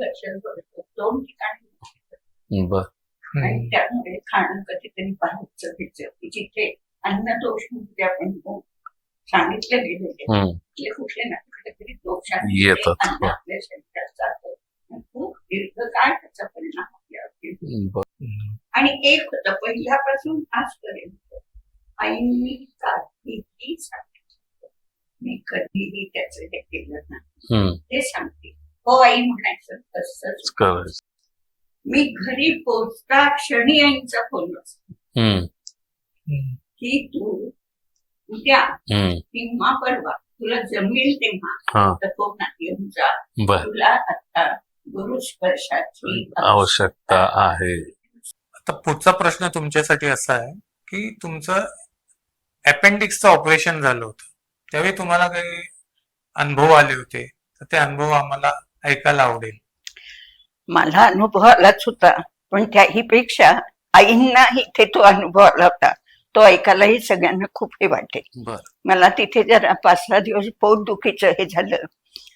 2 ठिकाणी बर आणि त्यामुळे खाणं कधीतरी बाहेरचं घ्यायचं की जिथे अन्न दोष म्हणजे आपण सांगितलं गेलेले तिथले कुठले ना कुठले तरी दोष येतात. अन्न आपल्या शरीरात जातं खूप दीर्घकाळ त्याचा परिणाम आपल्यावरती. आणि एक होतं पहिल्यापासून आजपर्यंत आईंनी काहीही सांगितलं मी कधीही त्याचं हे केलं नाही ते सांगते. हो आई म्हणायचं तसंच करायचं. मी घरी पोचता क्षणी आईचा फोन बसतो की तू उद्या किंवा परवा तुला जमेल तेव्हा फोनात येऊन जा, तुला आता गुरुस्पर्शाची आवश्यकता आहे. आता पुढचा प्रश्न तुमच्यासाठी असा आहे की तुमचं अपेंडिक्सचं ऑपरेशन झालं होतं त्यावेळी तुम्हाला काही अनुभव आले होते तर ते अनुभव आम्हाला ऐकायला आवडेल. मला अनुभव आलाच होता पण त्याही पेक्षा आईंना इथे तो अनुभव आला होता तो ऐकायलाही सगळ्यांना खूप हे वाटेल. मला तिथे जरा 5-6 दिवस पोटदुखीचं हे झालं.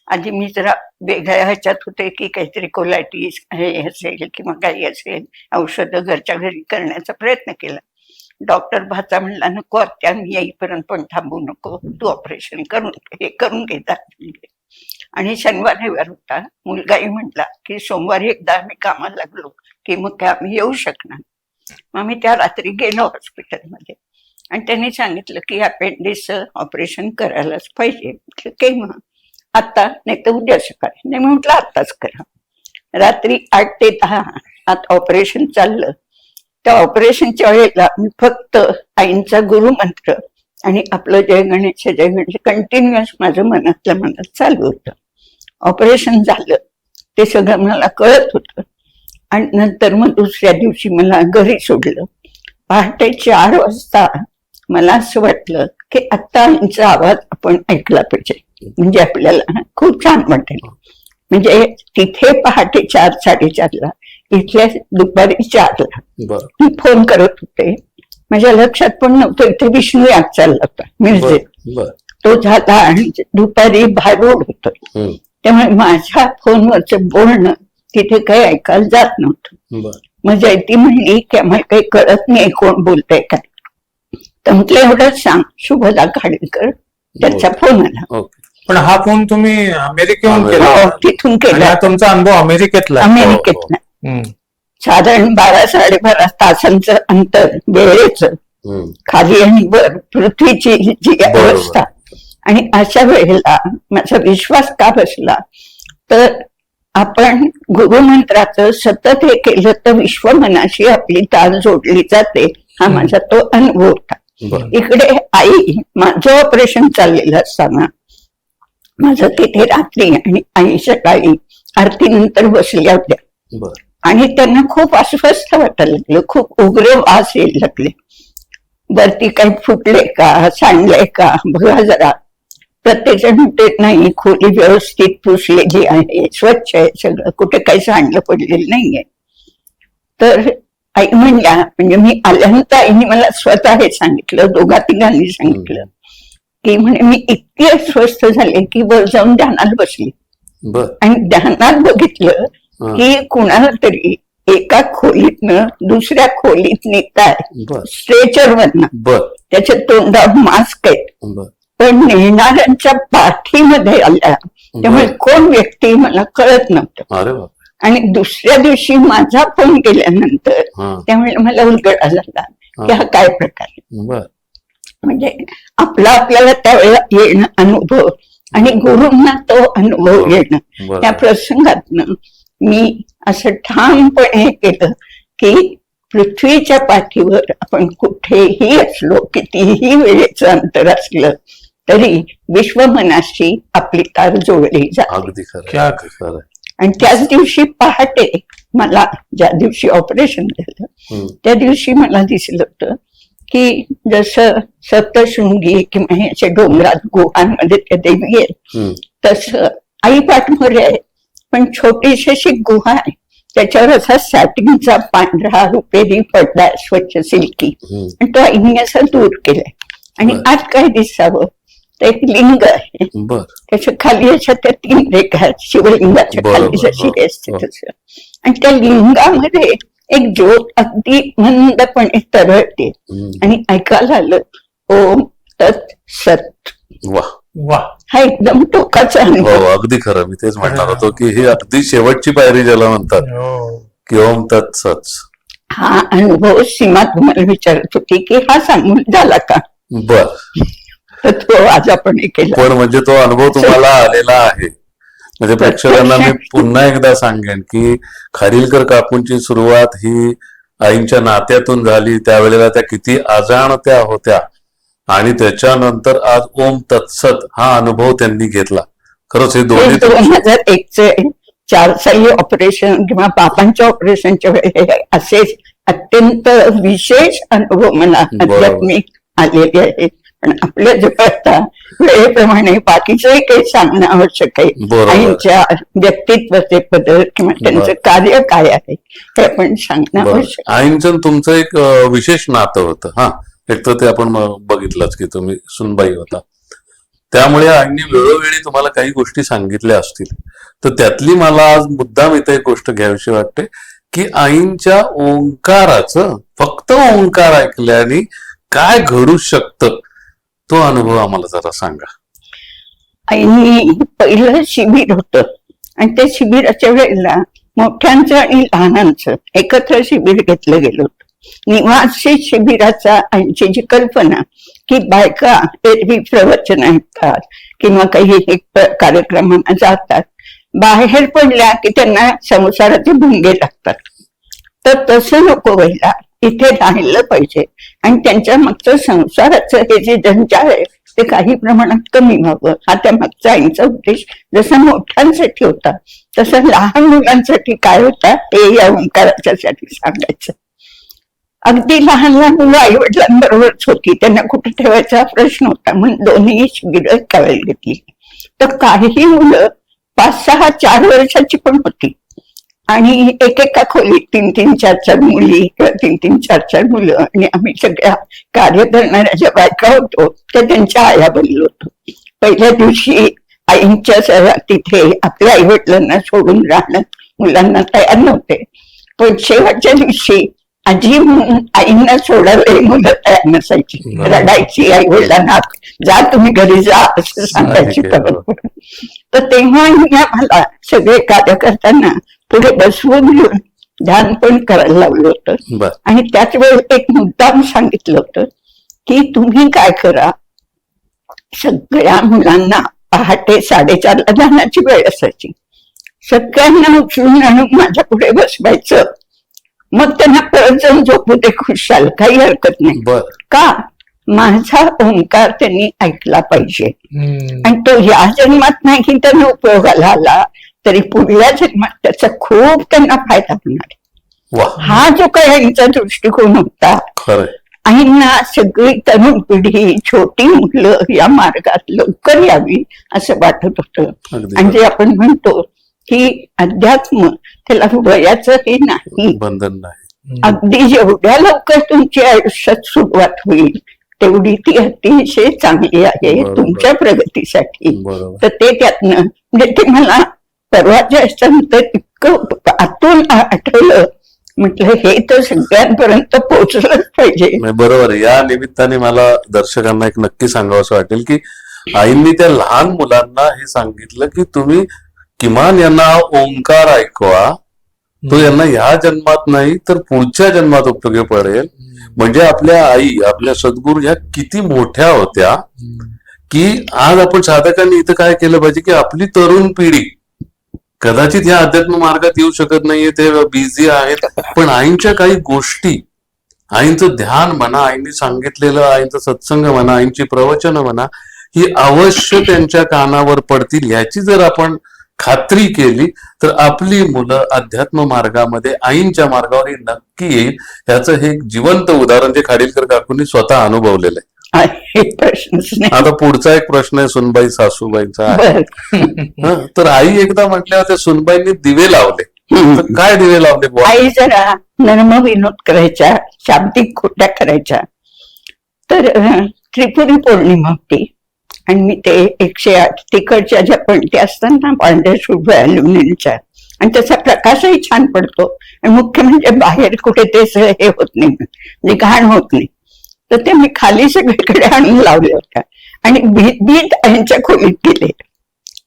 आधी मी जरा वेगळ्या ह्याच्यात होते की काहीतरी कोलायटिस हे असेल किंवा काही असेल औषधं घरच्या घरी करण्याचा प्रयत्न केला. डॉक्टर भाचा म्हणला नको त्या मी येईपर्यंत पण थांबू नको तू ऑपरेशन करून घेतात. आणि शनिवार रविवार होता. मुलगाही म्हटला की सोमवारी एकदा आम्ही कामाला लागलो की मग काय आम्ही येऊ शकणार. मग मी त्या रात्री गेलो हॉस्पिटलमध्ये आणि त्यांनी सांगितलं की अपेंडिक्सचं ऑपरेशन करायलाच पाहिजे. काही मग आता नाही तर उद्या सकाळी. नाही म्हटलं आत्ताच करा. रात्री 8 ते 10 आता ऑपरेशन चाललं. त्या ऑपरेशनच्या वेळेला मी फक्त आईंचा गुरुमंत्र आणि आपलं जय गणेश कंटिन्युअस माझं मनात चालू होतं. ऑपरेशन झालं ते सगळं मला कळत होतं. आणि नंतर मग दुसऱ्या दिवशी मला घरी सोडलं. पहाटे 4 वाजता मला असं वाटलं की आता आईंचा आवाज आपण ऐकला पाहिजे म्हणजे आपल्याला खूप छान वाटेल. म्हणजे तिथे पहाटे 4-4:30ला इथल्या दुपारी 4ला मी फोन करत होते. माझ्या लक्षात पण नव्हतं इथे विष्णू याग चालला होता म्युझिक तो झाला आणि दुपारी भारूड होत त्यामुळे माझ्या फोनवरचं बोलणं तिथे काही ऐकायला जात नव्हतं. मग जयती म्हणली की आम्हाला काही कळत नाही कोण बोलतंय काय. तर म्हटलं एवढंच सांग शुभदा खाडीलकर त्याचा फोन आला. पण हा फोन तुम्ही अमेरिकेहून केला? तिथून केला. तुमचा अनुभव अमेरिकेतला? साधारण 12-12.5 तासांचं अंतर वेळेचं खाली आणि वर पृथ्वीची जी अवस्था. आणि अशा वेळेला माझा विश्वास का बसला तर आपण गुरुमंत्राचं सतत हे केलं तर विश्वमनाशी आपली ताल जोडली जाते हा माझा तो अनुभव होता. इकडे आई माझं ऑपरेशन चाललेलं असताना माझं तिथे रात्री आणि आई सकाळी आरतीनंतर बसल्या होत्या आणि त्यांना खूप अस्वस्थ वाटायला लागलं. खूप उग्र वास यायला लागले. वरती काही फुटले का सांडले का बघा जरा. प्रत्येक जण म्हणते नाही खोली व्यवस्थित पुसलेली आहे स्वच्छ आहे सगळं कुठे काही सांडलं पडलेलं नाहीये. तर आई म्हणल्या म्हणजे मी आल्यानंतर आईने मला स्वतः हे सांगितलं 2-3 सांगितलं की म्हणे मी इतकी अस्वस्थ झाले की वर जाऊन ध्यानात बसली आणि ध्यानात बघितलं की कुणाला तरी एका खोलीतनं दुसऱ्या खोलीत नेताय स्ट्रेचरवरनं. त्याच्या तोंडावर मास्क आहेत पण नेणाऱ्यांच्या पाठीमध्ये आल्या त्यामुळे कोण व्यक्ती मला कळत नव्हतं. आणि दुसऱ्या दिवशी माझा फोन केल्यानंतर त्यामुळे मला उलगडा झाला की हा काय प्रकार. म्हणजे आपल्याला त्यावेळेला येणं अनुभव आणि गुरूंना तो अनुभव येणं त्या प्रसंगातनं मी असं ठामपणे केलं की पृथ्वीच्या पाठीवर आपण कुठेही असलो कितीही वेळेचं अंतर असलं तरी विश्वमनाशी आपली तार जोडली जाते. आणि त्याच दिवशी पहाटे मला ज्या दिवशी ऑपरेशन झालं त्या दिवशी मला दिसलं होतं की जसं सप्तशृंगी किंवा याच्या डोंगरात गुहांमध्ये त्या देवी आहेत तसं आई पाठमोरे आहे पण छोटीशी अशी गुहा आहे त्याच्यावर असा सॅटिनचा पांढरा रुपेरी पडदा स्वच्छ सिल्की आणि तो आईने असं दूर केलाय. आणि आज काय दिसावं तर एक लिंग आहे, बर त्याच्या खाली अशा त्या 3 रेखा आहेत, शिवलिंगाच्या बरोबर, खाली जशी हो, असते हो. तसं. आणि त्या लिंगामध्ये एक ज्योत अगदी मंदपणे तरळते आणि ऐकायला आलं ओम तत् सत. वा वा. हा एकदम टोकाचा हो अनुभव. अगदी खरं. मी तेच म्हणणार होतो की ही अगदी शेवटची पायरी ज्याला म्हणतात हो. की ओम तत्सच. हा अनुभव सीमा तुम्हाला विचारत होती की हा सांगून झाला का, बर. तर तो आज आपण हे केला. पण म्हणजे तो अनुभव तुम्हाला आलेला आहे. म्हणजे प्रेक्षकांना मी पुन्हा एकदा सांगेन की खारीलकर काकूंची सुरुवात ही आईंच्या नात्यातून झाली. त्यावेळेला त्या किती अजाणत्या होत्या आणि त्याच्यानंतर आज ओम तत्सत हा अनुभव त्यांनी घेतला. खरंच हे दोन्ही 2001चे 4 साली ऑपरेशन किंवा बाबांच्या ऑपरेशनच्या वेळेला असेच अत्यंत विशेष अनुभव मला आध्यात्मिक आलेले आहेत. पण आपल्या जवळ आता वेळेप्रमाणे बाकीचंही काही सांगणं आवश्यक आहे. बरोबर. आईच्या व्यक्तित्वाचे बदल किंवा त्यांचं कार्य काय आहे हे आपण सांगणं बरं. आवश्यक आहे. आईंचं तुमचं एक विशेष नातं होतं. हा एक तर ते आपण बघितलंच की तुम्ही सुनबाई होता, त्यामुळे आईंनी वेळोवेळी तुम्हाला काही गोष्टी सांगितल्या असतील. तर त्यातली मला आज मुद्दाम इथे एक गोष्ट घ्यावीशी वाटते की आईंच्या ओंकाराचं, फक्त ओंकार ऐकल्याने काय घडू शकतं तो अनुभव आम्हाला जरा सांगा. आईनी पहिलं शिबिर होतं आणि त्या शिबिराच्या वेळेला मोठ्यांचं आणि लहानांचं एकत्र शिबिर घेतलं गेलं होतं. निवासी शिबिराचा आईची जी कल्पना की बायका एरवी प्रवचन ऐकतात किंवा काही कार्यक्रमांना जातात, बाहेर पडल्या की त्यांना संसाराचे भुंगे लागतात, तर तसं नको व्हायला, इथे राहिलं पाहिजे आणि त्यांच्या मागचं संसाराचं हे जे जंजाळ आहे ते काही प्रमाणात कमी व्हावं हा त्या मागचा आईचा उद्देश जसा मोठ्यांसाठी होता तसं लहान मुलांसाठी काय होता हे या ओंकाराच्या साठी सांगायचं. अगदी लहान लहान मुलं आई वडिलांबरोबरच होती, त्यांना कुठे ठेवायचा प्रश्न होता म्हणून दोन्ही शिबिरं एका वेळी घेतली. तर काही मुलं 5-6, 4 वर्षाची पण होती आणि एकेका खोलीत 3-3, 4-4 मुली किंवा 3-3, 4-4 मुलं आणि आम्ही सगळ्या कार्य करणाऱ्या ज्या बायका होतो त्या त्यांच्या आया बनलो होतो. पहिल्या दिवशी आईंच्या तिथे आपल्या आई वडिलांना सोडून राहणं मुलांना तयार नव्हते, पण शेवटच्या दिवशी आजी म्हणून आईंना सोडायला मुलं तयार नसायची, रडायची, आई वडिलांना जा तुम्ही घरी जा असं सांगायची. तर तेव्हा आम्हाला सगळे कार्य करताना पुढे बसवून घेऊन ध्यान पण करायला लावलं होतं आणि त्याच वेळेस एक मुद्दाम सांगितलं होतं की तुम्ही काय करा, सगळ्या मुलांना पहाटे 4:30ला ध्यानाची वेळ असायची, सगळ्यांना उचलून आणून माझ्या पुढे बसवायचं, मग त्यांना परत जाऊन झोपू दे खुशाल, काही हरकत नाही. का, माझा ओंकार त्यांनी ऐकला पाहिजे आणि तो या जन्मात नाही त्यांना उपयोगाला आला तरी पुढल्या जन्मात त्याचा खूप त्यांना फायदा होणार. हा जो काही आईचा दृष्टिकोन होता. आईंना सगळी तरुण पिढी, छोटी मुलं या मार्गात लवकर यावी असं वाटत होतं. आणि जे आपण म्हणतो की अध्यात्म त्याला वयाचं हे नाही, बंधन नाही, अगदी जेवढ्या लवकर तुमच्या आयुष्यात सुरुवात होईल तेवढी ती अतिशय चांगली आहे तुमच्या प्रगतीसाठी. तर ते त्यातनं म्हणजे ते मला परवाच्या नंतर इतकं आतून आठवलं, म्हटलं हे तर सगळ्यांपर्यंत पोहोचलंच पाहिजे. बरोबर. या निमित्ताने मला दर्शकांना एक नक्की सांगावंसं वाटेल की आईंनी त्या लहान मुलांना हे सांगितलं की तुम्ही किमान यांना ओंकार ऐकवा, तो यांना ह्या जन्मात नाही तर पुढच्या जन्मात उपयोगी पडेल. म्हणजे आपल्या आई, आपल्या सद्गुरू ह्या किती मोठ्या होत्या की आज आपण साधकांनी इथं काय केलं पाहिजे की आपली तरुण पिढी कदाचित ह्या अध्यात्म मार्गात येऊ शकत नाहीये, ते बिझी आहेत, पण आईंच्या काही गोष्टी, आईंचं ध्यान म्हणा, आईंनी सांगितलेलं आईंचं सत्संग म्हणा, आईंची प्रवचनं म्हणा, ही अवश्य त्यांच्या कानावर पडतील ह्याची जर आपण खात्री केली तर आपली मुलं अध्यात्म मार्गामध्ये आईंच्या मार्गावर नक्की येईल. याचं हे एक जिवंत उदाहरण जे खाडीलकर काकूंनी स्वतः अनुभवलेलं आहे. आता पुढचा एक प्रश्न आहे सुनबाई सासूबाईंचा आहे. तर आई एकदा म्हटल्यावर त्या सुनबाईंनी दिवे लावले, तर काय दिवे लावले? आई जरा नर्म विनोद करायच्या, शाब्दिक खोट्या करायच्या. तर त्रिपुरी पौर्णिमा होती आणि मी ते 108 तिकडच्या ज्या पणत्या असतात ना पांढऱ्या शुभ्र अल्युमिनियमच्या, आणि त्याचा प्रकाशही छान पडतो, आणि मुख्य म्हणजे बाहेर कुठे ते हे होत नाही, म्हणजे घाण होत नाही. तर ते मी खाली सगळीकडे आणून लावले होत्या आणि भीत यांच्या खोलीत गेले.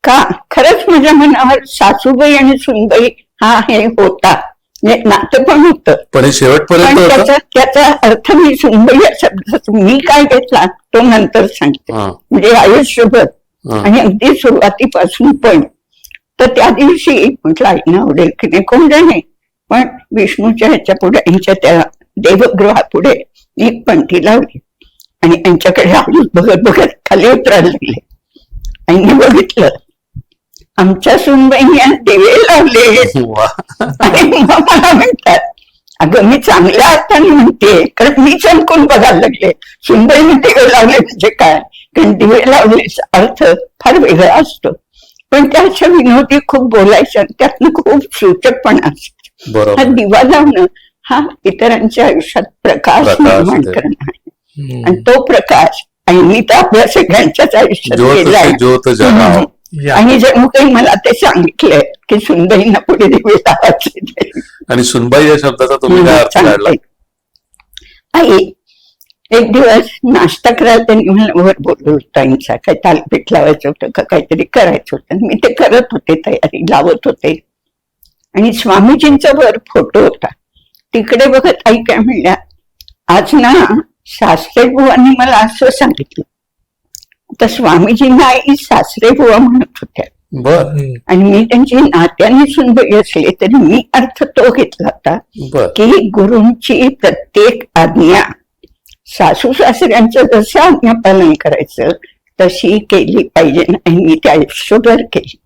का खरंच माझ्या मनावर सासूबाई आणि सुनबाई हा हे होता, म्हणजे नातं पण होतं. पण हे शेवटपर्यंत होतं? त्याचा अर्थ मी सुनबाई या शब्दाचा मी काय घेतला तो नंतर सांगते, म्हणजे आयुष्यभर आणि अगदी सुरुवातीपासून पण. तर त्या दिवशी म्हटलं आईना आवडेल की नाही कोण जाणे, पण विष्णूच्या ह्याच्या पुढे यांच्या त्या देवगृहापुढे एक पंथी लावली आणि यांच्याकडे आली बघत बघत खाली उतरायला लागले. आईने बघितलं आमच्या सुनबाईने दिवे लावले आणि मग मला म्हणतात, अगं मी चांगल्या अर्थाने म्हणते, कारण मी चमकून बघायला लागले सुनबाईने दिवे लावले म्हणजे काय, कारण दिवे लावलेचा अर्थ फार वेगळा असतो. पण त्या अशा विनोदी खूप बोलायच्या, त्यातनं खूप सूचकपणा असतो. हा दिवा लावणं हा इतरांच्या आयुष्यात प्रकाश निर्माण करणं आहे, आणि तो प्रकाश आईनी तर आपल्या सगळ्यांच्याच आयुष्यात केलाय. आणि जणू काही मला ते सांगितलंय की सुनबाईंना पुढे दिवे लावायचे. आणि सुनबाई या शब्दाचा तुम्ही काय अर्थ काढला? आई एक दिवस नाश्ता करायला त्यांनी मला वर बोललो होतं, ताईंचा काही तालपीठ लावायचं होतं का काहीतरी करायचं होतं, मी ते करत होते, तयारी लावत होते. आणि स्वामीजींचा वर फोटो होता, तिकडे बघत आई काय म्हणल्या, आज ना सासरे बुवांनी मला असं सांगितलं. तर स्वामीजींना आई सासरे बुवा म्हणत होत्या, आणि मी त्यांची नात्याने सुनबाई असले तरी मी अर्थ तो घेतला होता की गुरूंची प्रत्येक आज्ञा सासू सासऱ्यांचं जसं आज्ञा पालन करायचं तशी केली पाहिजे. आणि मी ते आयुष्यभर केली.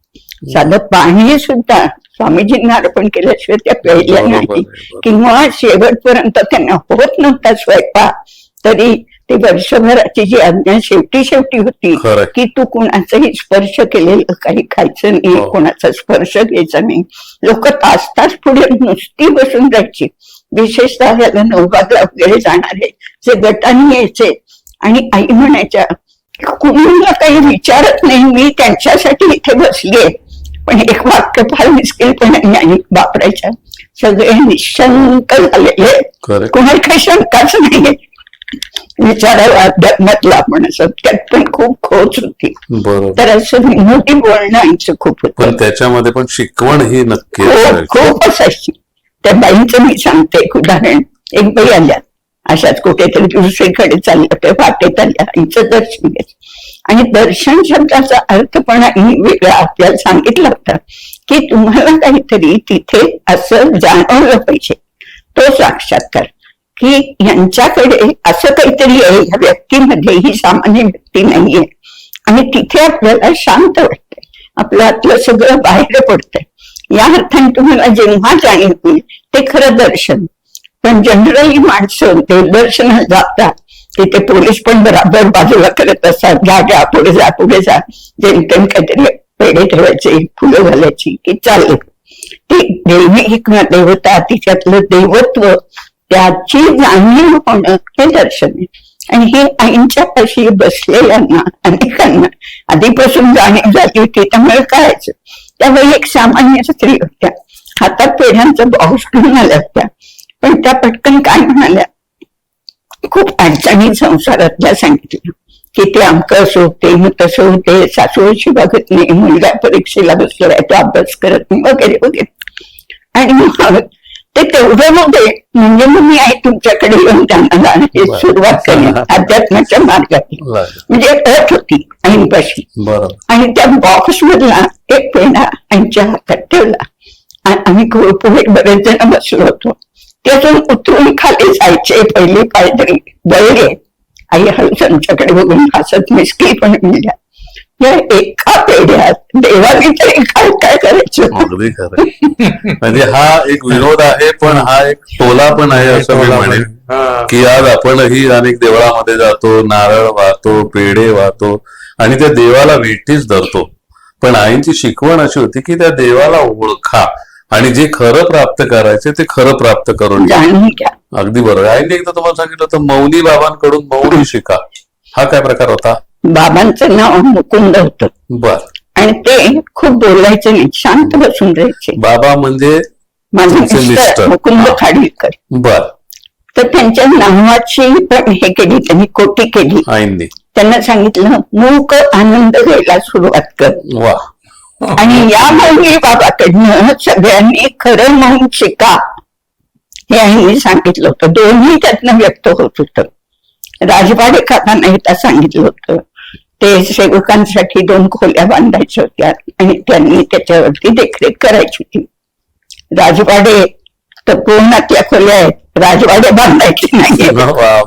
साधं पाणी सुद्धा स्वामीजींना अर्पण केल्याशिवाय त्या प्यायल्या नाही, किंवा शेवटपर्यंत त्यांना होत नव्हता स्वयंपाक तरी ते वर्षभराची जी आज्ञा शेवटी होती की तू कुणाचाही स्पर्श केलेलं काही खायचं नाही, कोणाचा स्पर्श घ्यायचा नाही. लोक तास पुढे नुसती बसून राहायची, विशेषतः याला नौबादला वगैरे जाणारे जे गटाने यायचे. आणि आई म्हणायच्या कुणाला काही विचारत नाही, मी त्यांच्यासाठी इथे बसलीये. पण एक वाक्य फार मिस्किलपणे आई वापरायच्या, सगळे निशंक झालेले, कुणाला काही शंकाच नाही विचारायला अध्यात्मातला, पण सत्यात पण खूप खोच होती. तर असं विनोदी बोलणं आईचं खूप होतं. पण त्याच्यामध्ये पण शिकवण ही नक्की खूप असायची. त्या बाईंचं मी सांगते एक उदाहरण. एक बाई आल्या अशाच कुठेतरी दुसरीकडे चालल्या, ते वाटेत आल्या, आईचं दर्शन घ्यायचं. आणि दर्शन शब्दाचा अर्थ पण आईने वेगळा आपल्याला सांगितला होता की तुम्हाला काहीतरी तिथे असं जाणवलं पाहिजे, तो साक्षात्कार की यांच्याकडे असं काहीतरी आहे या व्यक्तीमध्ये, ही सामान्य व्यक्ती नाहीये. आणि तिथे आपल्याला शांत वाटतंय, आपलं आतलं सगळं बाहेर पडतंय. या अर्थाने तुम्हाला जेव्हा जाणीव होईल ते खरं दर्शन. पण जनरली माणसं देवदर्शनाला जातात, तिथे पोलीस पण बराबर बाजूला करत असतात, जा पुढे जा, जेमतेम काहीतरी पेढे ठेवायचे, फुलं घालायची की चालले. ती देवी किंवा देवता, तिच्यातलं देवत्व, त्याची जाणीव होणं हे दर्शन आहे. आणि हे आईंच्या पाशी बसलेल्यांना अनेकांना आधीपासून जाणीव झाली होती. त्यामुळे काय त्यावेळी एक सामान्य स्त्री होत्या, हातात पेढ्यांचा बॉक्स घेऊन आल्या होत्या. पण त्या पटकन काय म्हणाल्या, खूप अडचणी संसारातल्या सांगितलं की ते अमकं असं होते, मग तसं होते, सासूची बघत नाही, मुलगा परीक्षेला बसलाय तो अभ्यास करत नाही वगैरे वगैरे. आणि मग ते तेवढं मध्ये म्हणजे मग मी आई तुमच्याकडे येऊन त्यांना हे सुरुवात करेन अध्यात्माच्या मार्गात. म्हणजे अट होती आईपाशी. आणि त्या बॉक्स मधला एक पेढा आईच्या हातात ठेवला. आम्ही पुढे बरेच जण बसलो होतो. त्यातून उतरून खाली जायचे पहिले पायदरी बळले. आई हळूच आमच्याकडे बघून हसत मिस्किलपणे म्हणल्या, या एका पेढ्यात देवाने तरी काय काय करायचं. अगदी खरं. म्हणजे हा एक विनोद आहे, पण हा एक टोला पण आहे असं मी म्हणेन की आज आपणही अनेक देवळामध्ये जातो, नारळ वाहतो, पेढे वाहतो आणि त्या देवाला भेटीच धरतो. पण आईंची शिकवण अशी होती की त्या देवाला ओळखा आणि जे खरं प्राप्त करायचे ते खरं प्राप्त करून घ्या. अगदी बरोबर. आईने एकदा तुम्हाला सांगितलं होतं मौनी बाबांकडून मौनी शिका. हा काय प्रकार होता? बाबांचं नाव मुकुंद होतं बर. आणि ते खूप बोलायचे नाही, शांत बसून राहायचे. बाबा म्हणजे माझे तुमचे मिस्टर मिस्टर. मुकुंद हा. खाडीलकर. बर. तर त्यांच्या नावाची पण हे केली, त्यांनी कोटी केली. आईंनी त्यांना सांगितलं मूक आनंद घ्यायला सुरुवात कर. वा. आणि या मौली बाबाकडनं सगळ्यांनी खरं म्हणून शिका हे आईने सांगितलं होतं. दोन्ही त्यातनं व्यक्त होत होतं. राजवाडे काकांना एकदा सांगितलं होतं, ते सेवकांसाठी 2 खोल्या बांधायच्या होत्या आणि त्यांनी त्याच्यावरती देखरेख करायची होती. राजवाडे तपोवनातल्या खोल्या आहेत, राजवाडे बांधायचे नाही. वा.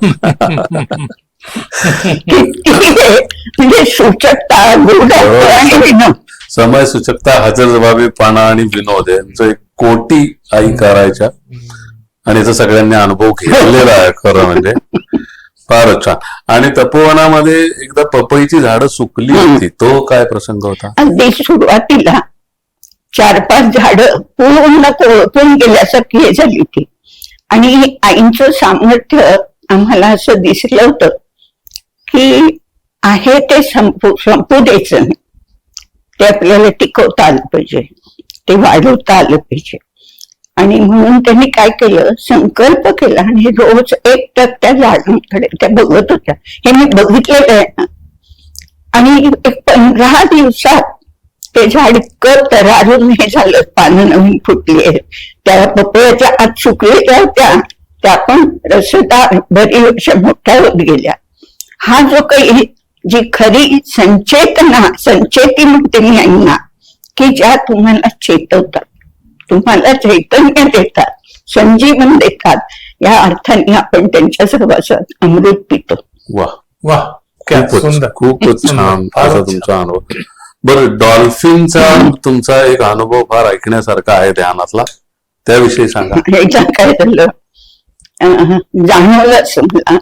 म्हणजे सूचकता, गुढ आणि विनोद. समय सूचकता, हजरजबाबीपणा आणि विनोद यांचं एक कोटी आई करायच्या आणि याचा सगळ्यांनी अनुभव घेतलेला आहे खरं म्हणजे. फारच छान. आणि तपोवनामध्ये एकदा पपईची झाडं सुकली होती, तो काय प्रसंग होता? अगदी सुरुवातीला 4-5 झाडं पूर्ण कोळपून गेल्यासारखी हे झाली होती आणि आईंचं सामर्थ्य आम्हाला असं दिसलं होतं की आहे ते संपू द्यायचं नाही, ते आपल्याला टिकवता आलं पाहिजे, ते वाढवता आलं पाहिजे. आणि म्हणून त्यांनी काय केलं, संकल्प केला आणि रोज 1 टक त्या झाडांकडे त्या बघत होत्या. हे मी बघितलेलं आहे. आणि 15 दिवसात ते झाड इतकं तरारून हे झालं, पानं नवीन फुटली, त्या पपयाच्या आत सुकलेल्या होत्या, त्या पण रसदार बरी वर्ष मोठ्या होत गेल्या. हा जो काही जी खरी संचेती म्हणते मी आईंना, की ज्या तुम्हाला चेतवतात, तुम्हाला चैतन्य देतात, संजीवन देतात, या अर्थाने आपण त्यांच्या सहवासात अमृत पितो. वा. वा. खूपच छान असा तुमचा अनुभव. बरं, डॉल्फिनचा तुमचा एक अनुभव फार ऐकण्यासारखा आहे ध्यानातला, त्याविषयी सांगा. ह्याच्या काय झालं, जाणवलं असं मला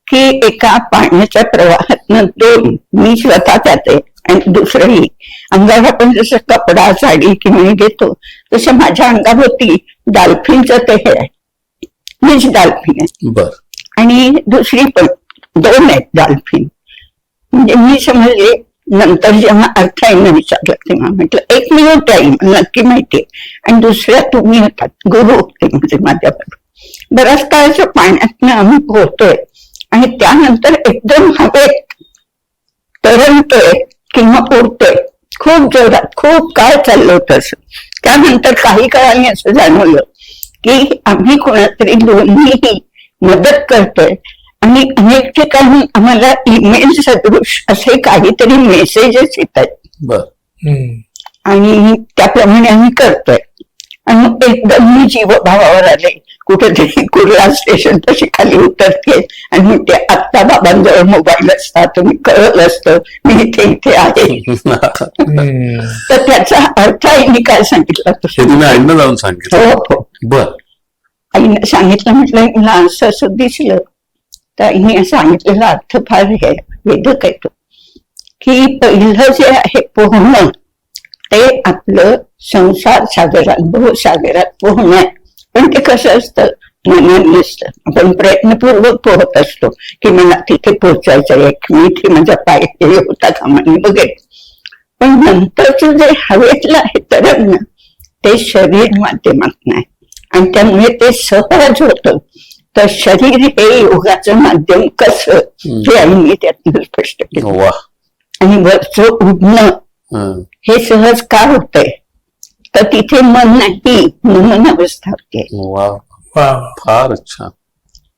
की एका पाण्याच्या प्रवाहातनं 2, मी स्वतः जाते आणि दुसरंही, अंगावर आपण जसं कपडा साडी किंवा घेतो तसं माझ्या अंगावरती डॉल्फिनचं ते हे आहे, मीच डॉल्फिन आहे. बर. आणि दुसरी पण 2 आहेत डॉल्फिन. म्हणजे मी समजले नंतर जेव्हा अर्थाईनं विचारलं तेव्हा म्हटलं 1 मिनिट आहे, मला नक्की माहितीये. आणि दुसऱ्या तुम्ही होतात, गुरु होते म्हणजे माझ्याबरोबर. बराच काळ असं पाण्यातनं आम्ही पोहतोय आणि त्यानंतर एकदम हवेत तरंगतोय किंवा उडतोय, खूप जोरात, खूप काळ चाललं होतं असं. त्यानंतर काही काळाने असं जाणवलं की आम्ही कोणातरी दोन्हीही मदत करतोय आणि अनेक ठिकाणी आम्हाला ईमेल सदृश असे काहीतरी मेसेजेस येत आहेत. बर. आणि त्याप्रमाणे आम्ही करतोय. आणि एकदम मी जीवभावावर आले, कुठेतरी कुर्ला स्टेशन तशी खाली उतरते आणि म्हणते आत्ता बाबांजवळ मोबाईल असता, तुम्ही कळलं असतं मी इथे आहे. तर त्याचा अर्थ आईने काय सांगितलं हे तुम्ही आईनं जाऊन सांगितलं? हो हो. बर. आईने सांगितलं, म्हटलं मला असं असं दिसलं. तर आईने सांगितलेला अर्थ फार हे वेदक आहे तो, की पहिलं जे आहे पोहणं ते आपलं संसार सागरात, भवसागरात पोहणं आहे. पण ते कसं असतं, मनाने नसतं. आपण प्रयत्नपूर्वक पोहत असतो की मला तिथे पोहोचायचं आहे, मी इथे माझा पाय हे होता कामाने वगैरे. पण नंतरचं जे हवेतलं आहे तरंगणं, ते शरीर माध्यमात नाही आणि त्यामुळे ते सहज होतं. तर शरीर हे योगाचं माध्यम कसं, हे आईने त्यातनं स्पष्ट केलं. वा. आणि वरचं उडणं हे सहज का होतंय, तर तिथे मन नाही, नमन अवस्था होते. वा. फारच छान.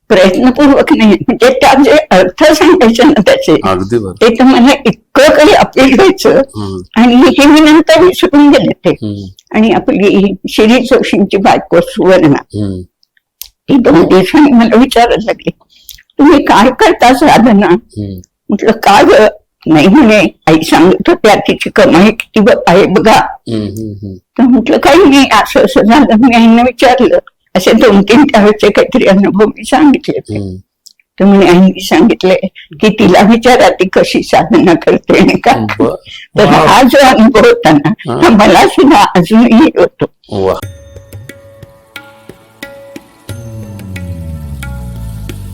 प्रयत्नपूर्वक नाही, म्हणजे त्या जे अर्थ सांगायचे ना त्याचे, अगदी बरं. ते तर मला इतकं काही अपील व्हायचं. आणि हे मी नंतर विसरून गेले ते. आणि आपली शिरी जोशींची बायको सुवर्णा, ती 2 दिवसांनी मला विचारायला लागली, तुम्ही काय करता साधना? म्हटलं का ग? नाही म्हणे, आई सांगत होत्या तिची कमाई किती आहे बघा. तर म्हटलं काही नाही, असं असं झालं. मी आईनं विचारलं, असे 2-3 त्यावेळेचे काहीतरी अनुभव मी सांगितले. तर म्हणे आईने सांगितले की तिला विचारा ती कशी साधना करते आणि काय. तर हा जो अनुभव होता ना, मला सुद्धा अजूनही होतो.